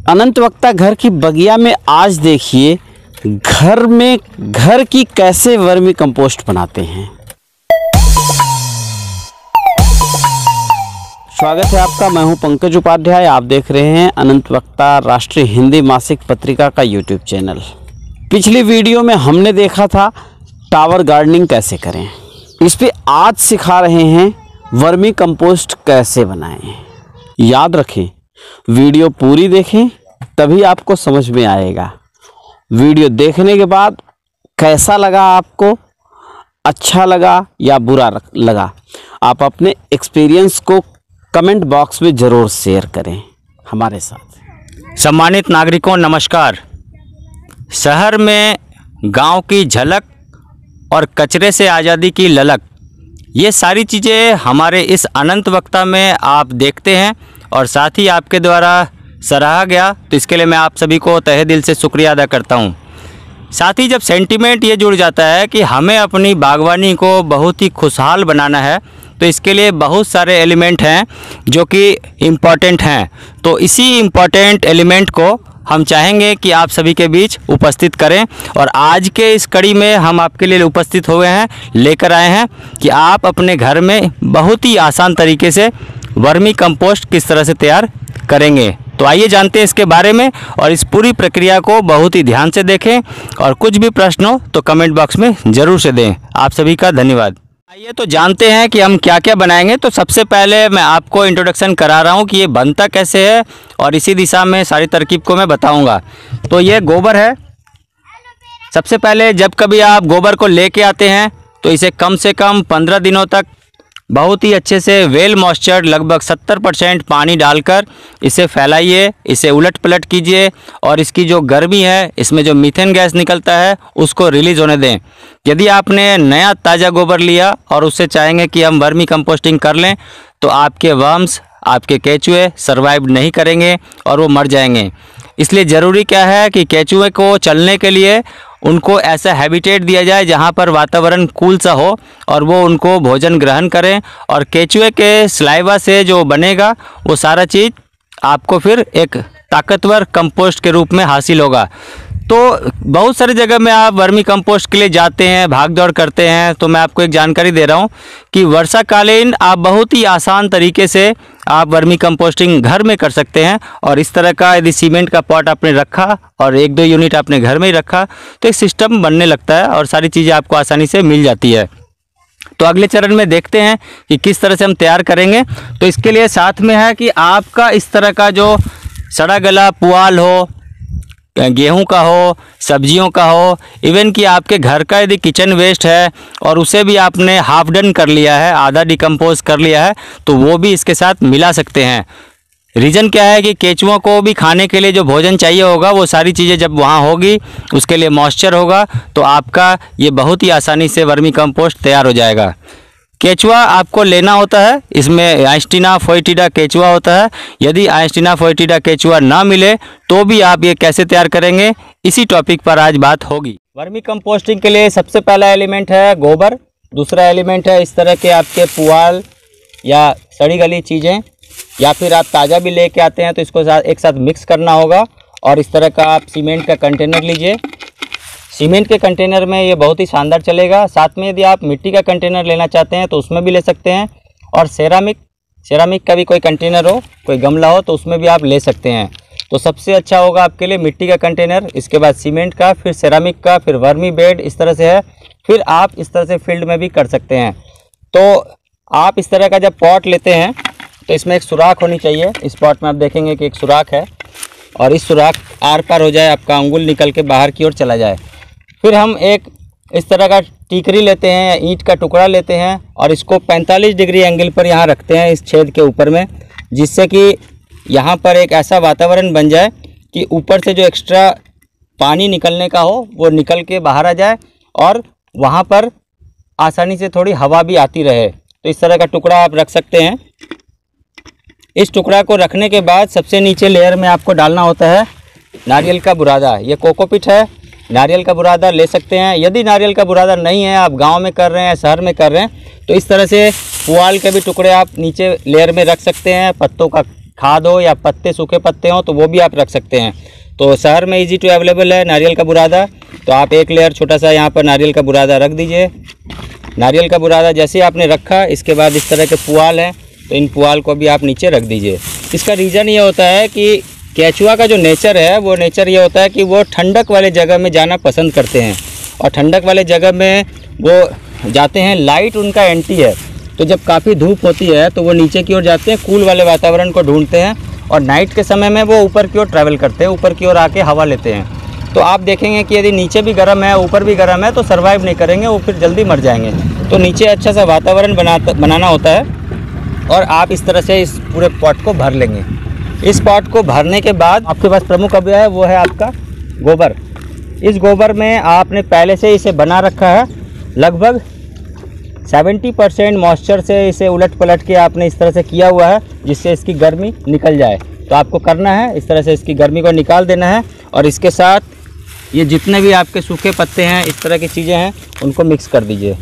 अनंत वक्ता घर की बगिया में आज देखिए घर में घर की कैसे वर्मी कंपोस्ट बनाते हैं। स्वागत है आपका, मैं हूं पंकज उपाध्याय। आप देख रहे हैं अनंत वक्ता राष्ट्रीय हिंदी मासिक पत्रिका का यूट्यूब चैनल। पिछली वीडियो में हमने देखा था टावर गार्डनिंग कैसे करें। इस पे आज सिखा रहे हैं वर्मी कंपोस्ट कैसे बनाएं। याद रखें, वीडियो पूरी देखें तभी आपको समझ में आएगा। वीडियो देखने के बाद कैसा लगा आपको, अच्छा लगा या बुरा लगा, आप अपने एक्सपीरियंस को कमेंट बॉक्स में ज़रूर शेयर करें हमारे साथ। सम्मानित नागरिकों नमस्कार। शहर में गांव की झलक और कचरे से आज़ादी की ललक, ये सारी चीज़ें हमारे इस अनंत वक्ता में आप देखते हैं और साथ ही आपके द्वारा सराहा गया, तो इसके लिए मैं आप सभी को तहे दिल से शुक्रिया अदा करता हूं। साथ ही जब सेंटीमेंट ये जुड़ जाता है कि हमें अपनी बागवानी को बहुत ही खुशहाल बनाना है, तो इसके लिए बहुत सारे एलिमेंट हैं जो कि इम्पॉर्टेंट हैं। तो इसी इम्पॉर्टेंट एलिमेंट को हम चाहेंगे कि आप सभी के बीच उपस्थित करें। और आज के इस कड़ी में हम आपके लिए उपस्थित हुए हैं, लेकर आए हैं कि आप अपने घर में बहुत ही आसान तरीके से वर्मी कंपोस्ट किस तरह से तैयार करेंगे। तो आइए जानते हैं इसके बारे में और इस पूरी प्रक्रिया को बहुत ही ध्यान से देखें और कुछ भी प्रश्न हो तो कमेंट बॉक्स में ज़रूर से दें। आप सभी का धन्यवाद। आइए तो जानते हैं कि हम क्या क्या बनाएंगे। तो सबसे पहले मैं आपको इंट्रोडक्शन करा रहा हूँ कि ये बनता कैसे है और इसी दिशा में सारी तरकीब को मैं बताऊँगा। तो ये गोबर है। सबसे पहले जब कभी आप गोबर को लेके आते हैं तो इसे कम से कम 15 दिनों तक बहुत ही अच्छे से वेल मॉइस्चर्ड लगभग 70% पानी डालकर इसे फैलाइए, इसे उलट पलट कीजिए और इसकी जो गर्मी है, इसमें जो मीथेन गैस निकलता है उसको रिलीज़ होने दें। यदि आपने नया ताज़ा गोबर लिया और उससे चाहेंगे कि हम वर्मी कंपोस्टिंग कर लें, तो आपके वर्म्स, आपके केचुए सर्वाइव नहीं करेंगे और वो मर जाएंगे। इसलिए ज़रूरी क्या है कि केचुए को चलने के लिए उनको ऐसा हैबिटेट दिया जाए जहाँ पर वातावरण कूल सा हो और वो उनको भोजन ग्रहण करें। और केचुए के स्लाइवा से जो बनेगा वो सारा चीज़ आपको फिर एक ताकतवर कंपोस्ट के रूप में हासिल होगा। तो बहुत सारी जगह में आप वर्मी कंपोस्ट के लिए जाते हैं, भाग दौड़ करते हैं। तो मैं आपको एक जानकारी दे रहा हूँ कि वर्षाकालीन आप बहुत ही आसान तरीके से आप वर्मी कंपोस्टिंग घर में कर सकते हैं। और इस तरह का यदि सीमेंट का पॉट आपने रखा और 1-2 यूनिट आपने घर में ही रखा तो एक सिस्टम बनने लगता है और सारी चीज़ें आपको आसानी से मिल जाती है। तो अगले चरण में देखते हैं कि किस तरह से हम तैयार करेंगे। तो इसके लिए साथ में है कि आपका इस तरह का जो सड़ा गला पुआल हो, गेहूं का हो, सब्जियों का हो, इवन कि आपके घर का यदि किचन वेस्ट है और उसे भी आपने हाफ डन कर लिया है, आधा डिकम्पोज कर लिया है, तो वो भी इसके साथ मिला सकते हैं। रीज़न क्या है कि केचुओं को भी खाने के लिए जो भोजन चाहिए होगा वो सारी चीज़ें जब वहाँ होगी, उसके लिए मॉइस्चर होगा, तो आपका ये बहुत ही आसानी से वर्मी कंपोस्ट तैयार हो जाएगा। केचुआ आपको लेना होता है, इसमें आइस्टीना फोएटिडा केचुआ होता है। यदि आइस्टीना फोएटिडा केचुआ ना मिले तो भी आप ये कैसे तैयार करेंगे, इसी टॉपिक पर आज बात होगी। वर्मी कंपोस्टिंग के लिए सबसे पहला एलिमेंट है गोबर। दूसरा एलिमेंट है इस तरह के आपके पुआल या सड़ी गली चीज़ें, या फिर आप ताज़ा भी लेके आते हैं तो इसको एक साथ मिक्स करना होगा। और इस तरह का आप सीमेंट का कंटेनर लीजिए। सीमेंट के कंटेनर में ये बहुत ही शानदार चलेगा। साथ में यदि आप मिट्टी का कंटेनर लेना चाहते हैं तो उसमें भी ले सकते हैं। और सेरामिक का भी कोई कंटेनर हो, कोई गमला हो तो उसमें भी आप ले सकते हैं। तो सबसे अच्छा होगा आपके लिए मिट्टी का कंटेनर, इसके बाद सीमेंट का, फिर सेरामिक का, फिर वर्मी बेड, इस तरह से है। फिर आप इस तरह से फील्ड में भी कर सकते हैं। तो आप इस तरह का जब पॉट लेते हैं तो इसमें एक सुराख होनी चाहिए। इस पॉट में आप देखेंगे कि एक सुराख है और इस सुराख आर पार हो जाए, आपका अंगुल निकल के बाहर की ओर चला जाए। फिर हम एक इस तरह का टीकरी लेते हैं या ईंट का टुकड़ा लेते हैं और इसको 45 डिग्री एंगल पर यहाँ रखते हैं इस छेद के ऊपर में, जिससे कि यहाँ पर एक ऐसा वातावरण बन जाए कि ऊपर से जो एक्स्ट्रा पानी निकलने का हो वो निकल के बाहर आ जाए और वहाँ पर आसानी से थोड़ी हवा भी आती रहे। तो इस तरह का टुकड़ा आप रख सकते हैं। इस टुकड़ा को रखने के बाद सबसे नीचे लेयर में आपको डालना होता है नारियल का बुरादा। ये कोकोपीट है, नारियल का बुरादा ले सकते हैं। यदि नारियल का बुरादा नहीं है, आप गांव में कर रहे हैं, शहर में कर रहे हैं, तो इस तरह से पुआल के भी टुकड़े आप नीचे लेयर में रख सकते हैं। पत्तों का खाद हो या पत्ते, सूखे पत्ते हो तो वो भी आप रख सकते हैं। तो शहर में इजी टू अवेलेबल है नारियल का बुरादा। तो आप एक लेयर छोटा सा यहाँ पर नारियल का बुरादा रख दीजिए। नारियल का बुरादा जैसे आपने रखा, इसके बाद इस तरह के पुआल हैं तो इन पुआल को भी आप नीचे रख दीजिए। इसका रीज़न ये होता है कि केचुआ का जो नेचर है वो नेचर ये होता है कि वो ठंडक वाले जगह में जाना पसंद करते हैं, और ठंडक वाले जगह में वो जाते हैं। लाइट उनका एंटी है, तो जब काफ़ी धूप होती है तो वो नीचे की ओर जाते हैं, कूल वाले वातावरण को ढूंढते हैं, और नाइट के समय में वो ऊपर की ओर ट्रैवल करते हैं, ऊपर की ओर आके हवा लेते हैं। तो आप देखेंगे कि यदि नीचे भी गर्म है ऊपर भी गर्म है तो सर्वाइव नहीं करेंगे, वो फिर जल्दी मर जाएंगे। तो नीचे अच्छा सा वातावरण बनाना होता है, और आप इस तरह से इस पूरे पॉट को भर लेंगे। इस पॉट को भरने के बाद आपके पास प्रमुख अवयव है, वो है आपका गोबर। इस गोबर में आपने पहले से इसे बना रखा है, लगभग 70% मॉइस्चर से इसे उलट पलट के आपने इस तरह से किया हुआ है जिससे इसकी गर्मी निकल जाए। तो आपको करना है इस तरह से इसकी गर्मी को निकाल देना है, और इसके साथ ये जितने भी आपके सूखे पत्ते हैं, इस तरह की चीज़ें हैं, उनको मिक्स कर दीजिए।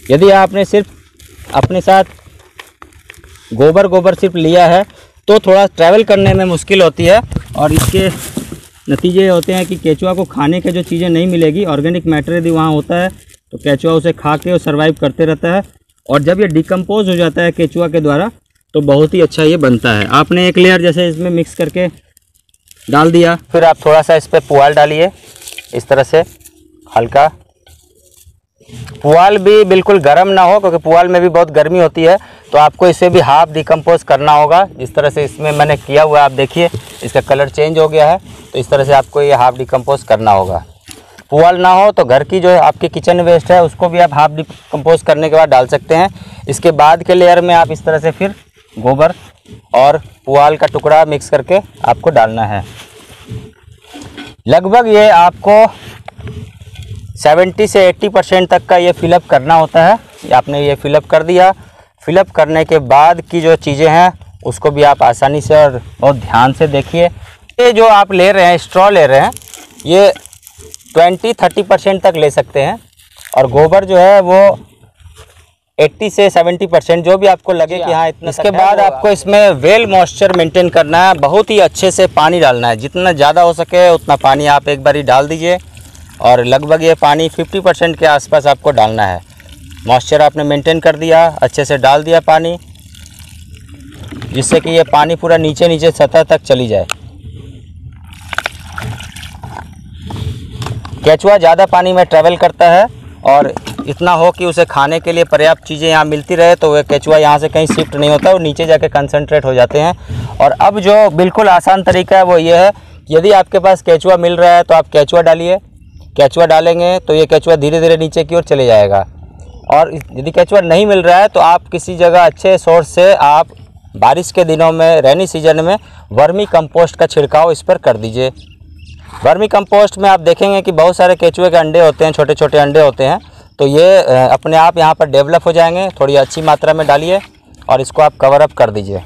यदि आपने सिर्फ अपने साथ गोबर सिर्फ लिया है तो थोड़ा ट्रैवल करने में मुश्किल होती है, और इसके नतीजे होते हैं कि केचुआ को खाने के जो चीज़ें नहीं मिलेगी, ऑर्गेनिक मैटर यदि वहाँ होता है तो केचुआ उसे खा के और सर्वाइव करते रहता है, और जब ये डिकम्पोज हो जाता है केचुआ के द्वारा तो बहुत ही अच्छा ये बनता है। आपने एक लेयर जैसे इसमें मिक्स करके डाल दिया, फिर आप थोड़ा सा इस पर पुआल डालिए इस तरह से हल्का। पुआल भी बिल्कुल गर्म ना हो, क्योंकि पुआल में भी बहुत गर्मी होती है, तो आपको इसे भी हाफ डिकम्पोज करना होगा। जिस तरह से इसमें मैंने किया हुआ है, आप देखिए इसका कलर चेंज हो गया है, तो इस तरह से आपको ये हाफ डिकम्पोज करना होगा। पुआल ना हो तो घर की जो आपकी किचन वेस्ट है उसको भी आप हाफ डिकम्पोज करने के बाद डाल सकते हैं। इसके बाद के लेयर में आप इस तरह से फिर गोबर और पुआल का टुकड़ा मिक्स करके आपको डालना है। लगभग ये आपको 70 से 80% तक का ये फिलअप करना होता है। आपने ये फिलअप कर दिया। फिलअप करने के बाद की जो चीज़ें हैं उसको भी आप आसानी से और बहुत ध्यान से देखिए। ये जो आप ले रहे हैं, स्ट्रॉ ले रहे हैं, ये 20-30% तक ले सकते हैं, और गोबर जो है वो 80 से 70%, जो भी आपको लगे कि हाँ इतना। इसके बाद आपको इसमें वेल मॉइस्चर मेंटेन करना है, बहुत ही अच्छे से पानी डालना है, जितना ज़्यादा हो सके उतना पानी आप एक बार ही डाल दीजिए, और लगभग ये पानी 50% के आसपास आपको डालना है। मॉइस्चर आपने मेंटेन कर दिया, अच्छे से डाल दिया पानी, जिससे कि ये पानी पूरा नीचे सतह तक चली जाए। केचुआ ज़्यादा पानी में ट्रैवल करता है, और इतना हो कि उसे खाने के लिए पर्याप्त चीज़ें यहाँ मिलती रहे, तो वह केचुआ यहाँ से कहीं शिफ्ट नहीं होता, वो नीचे जाके कंसंट्रेट हो जाते हैं। और अब जो बिल्कुल आसान तरीका है वो ये है, यदि आपके पास केचुआ मिल रहा है तो आप केचुआ डालिए। केचुआ डालेंगे तो ये केचुआ धीरे धीरे नीचे की ओर चले जाएगा। और यदि केचुआ नहीं मिल रहा है तो आप किसी जगह अच्छे सोर्स से आप बारिश के दिनों में, रेनी सीजन में वर्मी कंपोस्ट का छिड़काव इस पर कर दीजिए। वर्मी कंपोस्ट में आप देखेंगे कि बहुत सारे केचुए के अंडे होते हैं, छोटे छोटे अंडे होते हैं, तो ये अपने आप यहाँ पर डेवलप हो जाएंगे। थोड़ी अच्छी मात्रा में डालिए और इसको आप कवर अप कर दीजिए।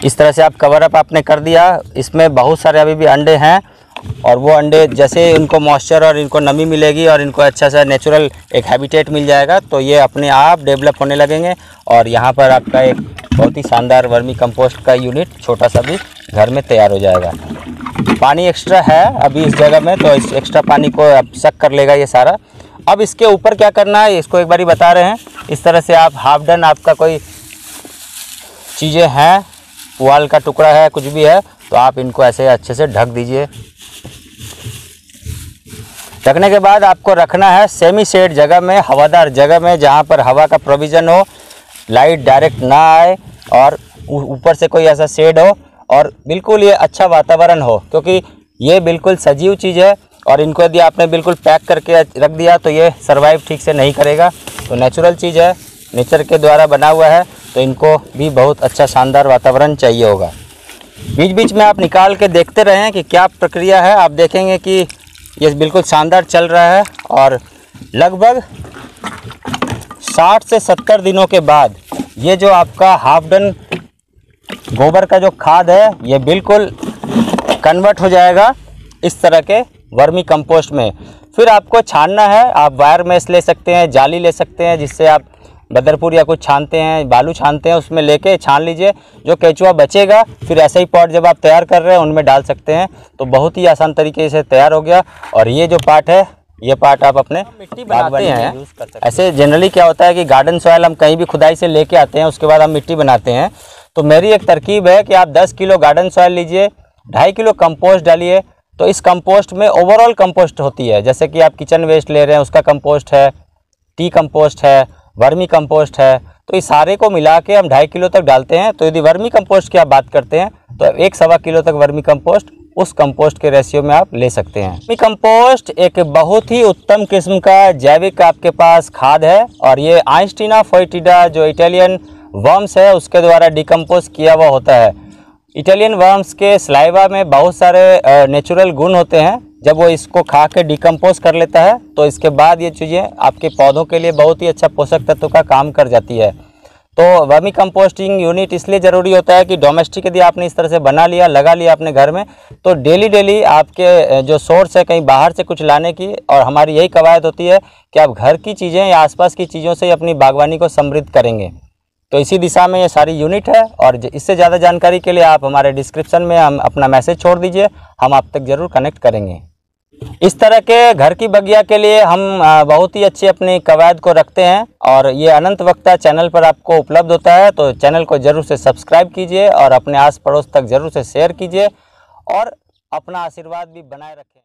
इस तरह से आप कवर अप आपने कर दिया। इसमें बहुत सारे अभी भी अंडे हैं, और वो अंडे जैसे उनको मॉइस्चर और इनको नमी मिलेगी और इनको अच्छा सा नेचुरल एक हैबिटेट मिल जाएगा, तो ये अपने आप डेवलप होने लगेंगे, और यहाँ पर आपका एक बहुत ही शानदार वर्मी कंपोस्ट का यूनिट छोटा सा भी घर में तैयार हो जाएगा। पानी एक्स्ट्रा है अभी इस जगह में, तो इस एक्स्ट्रा पानी को अब सक कर लेगा ये सारा। अब इसके ऊपर क्या करना है इसको एक बारी बता रहे हैं। इस तरह से आप हाफ डन आपका कोई चीज़ें हैं, पुआल का टुकड़ा है, कुछ भी है, तो आप इनको ऐसे अच्छे से ढक दीजिए। ढकने के बाद आपको रखना है सेमी शेड जगह में, हवादार जगह में, जहाँ पर हवा का प्रोविज़न हो, लाइट डायरेक्ट ना आए, और ऊपर से कोई ऐसा शेड हो, और बिल्कुल ये अच्छा वातावरण हो, क्योंकि ये बिल्कुल सजीव चीज़ है, और इनको यदि आपने बिल्कुल पैक करके रख दिया तो ये सर्वाइव ठीक से नहीं करेगा। तो नेचुरल चीज़ है, नेचर के द्वारा बना हुआ है, तो इनको भी बहुत अच्छा शानदार वातावरण चाहिए होगा। बीच बीच में आप निकाल के देखते रहें कि क्या प्रक्रिया है। आप देखेंगे कि ये बिल्कुल शानदार चल रहा है, और लगभग 60 से 70 दिनों के बाद ये जो आपका हाफ डन गोबर का जो खाद है ये बिल्कुल कन्वर्ट हो जाएगा इस तरह के वर्मी कंपोस्ट में। फिर आपको छानना है, आप वायर मेश ले सकते हैं, जाली ले सकते हैं, जिससे आप बदरपुर या कुछ छानते हैं, बालू छानते हैं, उसमें लेके छान लीजिए। जो केचुआ बचेगा फिर ऐसे ही पॉट जब आप तैयार कर रहे हैं उनमें डाल सकते हैं। तो बहुत ही आसान तरीके से तैयार हो गया। और ये जो पार्ट है, ये पार्ट आप अपने मिट्टी बनाते हैं। ऐसे जनरली क्या होता है कि गार्डन सॉइल हम कहीं भी खुदाई से लेके आते हैं, उसके बाद हम मिट्टी बनाते हैं। तो मेरी एक तरकीब है कि आप 10 किलो गार्डन सॉइल लीजिए, 2.5 किलो कंपोस्ट डालिए। तो इस कंपोस्ट में ओवरऑल कंपोस्ट होती है, जैसे कि आप किचन वेस्ट ले रहे हैं उसका कंपोस्ट है, टी कंपोस्ट है, वर्मी कंपोस्ट है। तो इस सारे को मिला के हम 2.5 किलो तक डालते हैं। तो यदि वर्मी कंपोस्ट की आप बात करते हैं तो 1-1.25 किलो तक वर्मी कंपोस्ट उस कंपोस्ट के रेशियो में आप ले सकते हैं। वर्मी कंपोस्ट एक बहुत ही उत्तम किस्म का जैविक आपके पास खाद है और ये आइंस्टीना फोएटिडा जो इटालियन वर्म्स है उसके द्वारा डिकम्पोज किया हुआ होता है। इटालियन वर्म्स के स्लाइवा में बहुत सारे नेचुरल गुण होते हैं। जब वो इसको खा के डिकम्पोज कर लेता है तो इसके बाद ये चीज़ें आपके पौधों के लिए बहुत ही अच्छा पोषक तत्व का काम कर जाती है। तो वर्मी कंपोस्टिंग यूनिट इसलिए ज़रूरी होता है कि डोमेस्टिक यदि आपने इस तरह से बना लिया, लगा लिया अपने घर में, तो डेली आपके जो सोर्स है कहीं बाहर से कुछ लाने की, और हमारी यही कवायद होती है कि आप घर की चीज़ें या आसपास की चीज़ों से अपनी बागवानी को समृद्ध करेंगे। तो इसी दिशा में ये सारी यूनिट है। और इससे ज़्यादा जानकारी के लिए आप हमारे डिस्क्रिप्शन में हम अपना मैसेज छोड़ दीजिए, हम आप तक ज़रूर कनेक्ट करेंगे। इस तरह के घर की बगिया के लिए हम बहुत ही अच्छी अपनी कवायद को रखते हैं और ये अनंत वक्ता चैनल पर आपको उपलब्ध होता है। तो चैनल को ज़रूर से सब्सक्राइब कीजिए और अपने आस पड़ोस तक ज़रूर से शेयर कीजिए और अपना आशीर्वाद भी बनाए रखें।